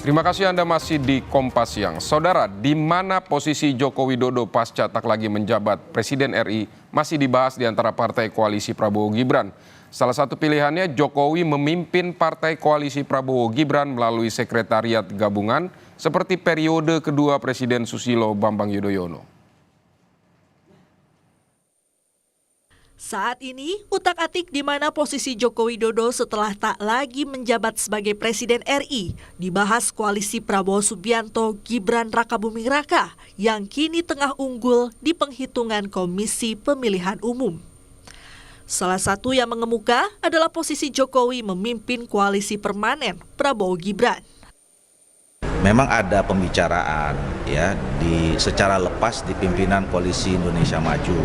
Terima kasih Anda masih di Kompas Siang. Saudara, di mana posisi Joko Widodo pasca tak lagi menjabat Presiden RI masih dibahas di antara partai koalisi Prabowo Gibran. Salah satu pilihannya Jokowi memimpin partai koalisi Prabowo Gibran melalui sekretariat gabungan seperti periode kedua Presiden Susilo Bambang Yudhoyono. Saat ini, utak-atik di mana posisi Joko Widodo setelah tak lagi menjabat sebagai Presiden RI dibahas koalisi Prabowo Subianto Gibran Rakabuming Raka yang kini tengah unggul di penghitungan Komisi Pemilihan Umum. Salah satu yang mengemuka adalah posisi Jokowi memimpin koalisi permanen Prabowo Gibran. Memang ada pembicaraan ya secara lepas di pimpinan Koalisi Indonesia Maju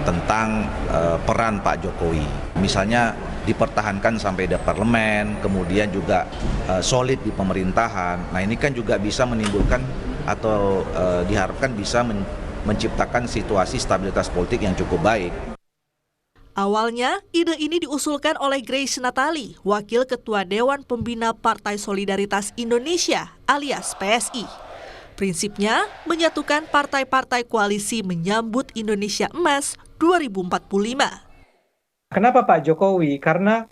tentang peran Pak Jokowi. Misalnya dipertahankan sampai di parlemen, kemudian juga solid di pemerintahan. Nah ini kan juga bisa menimbulkan atau diharapkan bisa menciptakan situasi stabilitas politik yang cukup baik. Awalnya, ide ini diusulkan oleh Grace Natali, Wakil Ketua Dewan Pembina Partai Solidaritas Indonesia alias PSI. Prinsipnya, menyatukan partai-partai koalisi menyambut Indonesia Emas 2045. Kenapa Pak Jokowi? Karena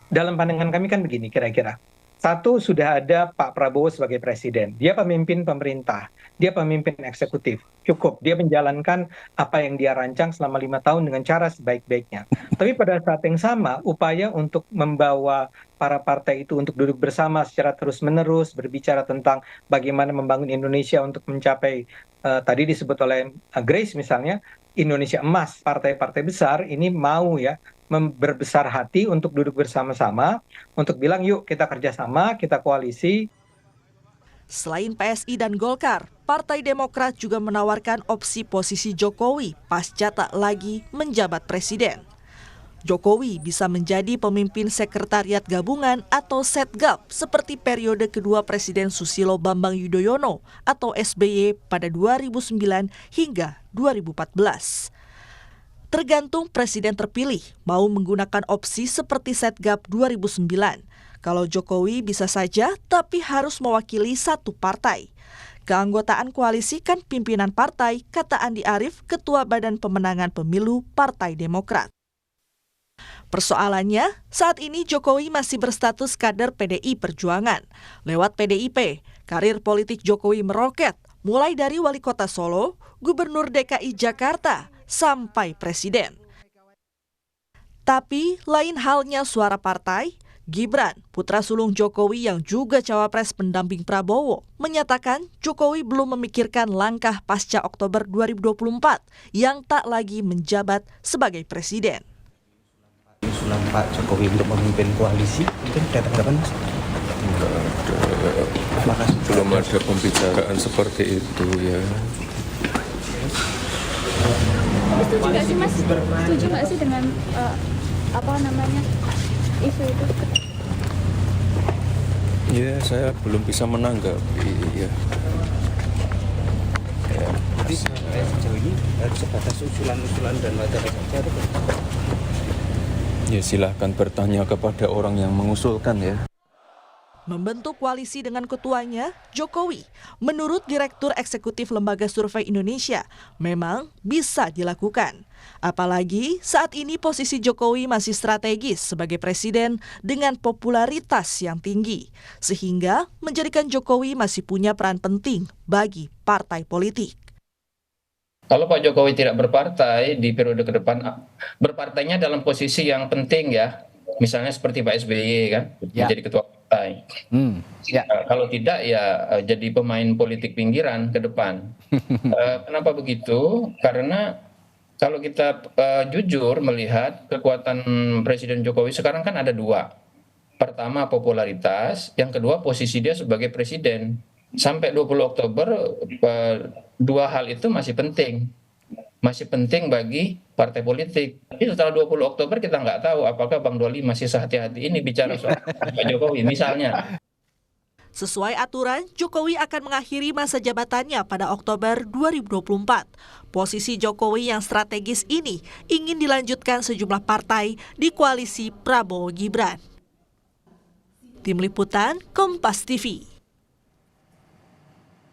dalam pandangan kami kan begini kira-kira. Satu, sudah ada Pak Prabowo sebagai presiden. Dia pemimpin pemerintah, dia pemimpin eksekutif. Cukup, dia menjalankan apa yang dia rancang selama 5 tahun dengan cara sebaik-baiknya. Tapi pada saat yang sama, upaya untuk membawa para partai itu untuk duduk bersama secara terus-menerus, berbicara tentang bagaimana membangun Indonesia untuk mencapai, tadi disebut oleh Grace misalnya, Indonesia Emas, partai-partai besar ini mau ya, berbesar hati untuk duduk bersama-sama, untuk bilang yuk kita kerjasama, kita koalisi. Selain PSI dan Golkar, Partai Demokrat juga menawarkan opsi posisi Jokowi pasca tak lagi menjabat presiden. Jokowi bisa menjadi pemimpin sekretariat gabungan atau Setgab seperti periode kedua Presiden Susilo Bambang Yudhoyono atau SBY pada 2009 hingga 2014. Tergantung presiden terpilih mau menggunakan opsi seperti Setgab 2009. Kalau Jokowi bisa saja, tapi harus mewakili satu partai. Keanggotaan koalisi kan pimpinan partai, kata Andi Arief, Ketua Badan Pemenangan Pemilu Partai Demokrat. Persoalannya, saat ini Jokowi masih berstatus kader PDI Perjuangan. Lewat PDIP, karir politik Jokowi meroket, mulai dari wali kota Solo, gubernur DKI Jakarta, sampai presiden. Tapi lain halnya suara partai, Gibran, putra sulung Jokowi yang juga cawapres pendamping Prabowo, menyatakan Jokowi belum memikirkan langkah pasca Oktober 2024 yang tak lagi menjabat sebagai presiden. Usulan Pak Jokowi untuk memimpin koalisi mungkin datang kapan, Mas? Belum ada pembicaraan seperti itu ya. Setuju nggak sih Mas? Setuju nggak sih dengan isu itu? Ya, saya belum bisa menanggapi ya. Jadi sejauh ini sebatas usulan-usulan dan wacana saja itu. Ya silahkan bertanya kepada orang yang mengusulkan ya. Membentuk koalisi dengan ketuanya, Jokowi, menurut Direktur Eksekutif Lembaga Survei Indonesia, memang bisa dilakukan. Apalagi saat ini posisi Jokowi masih strategis sebagai presiden dengan popularitas yang tinggi, sehingga menjadikan Jokowi masih punya peran penting bagi partai politik. Kalau Pak Jokowi tidak berpartai di periode ke depan, berpartainya dalam posisi yang penting ya, misalnya seperti Pak SBY kan, menjadi ketua partai. Kalau tidak ya jadi pemain politik pinggiran ke depan. Kenapa begitu? Karena kalau kita jujur melihat kekuatan Presiden Jokowi sekarang kan ada dua. Pertama popularitas, yang kedua posisi dia sebagai presiden. Sampai 20 Oktober dua hal itu masih penting. Masih penting bagi partai politik. Tapi setelah 20 Oktober kita nggak tahu apakah Bang Doli masih sehati-hati ini bicara soal Pak Jokowi misalnya. Sesuai aturan, Jokowi akan mengakhiri masa jabatannya pada Oktober 2024. Posisi Jokowi yang strategis ini ingin dilanjutkan sejumlah partai di koalisi Prabowo Gibran. Tim Liputan Kompas TV.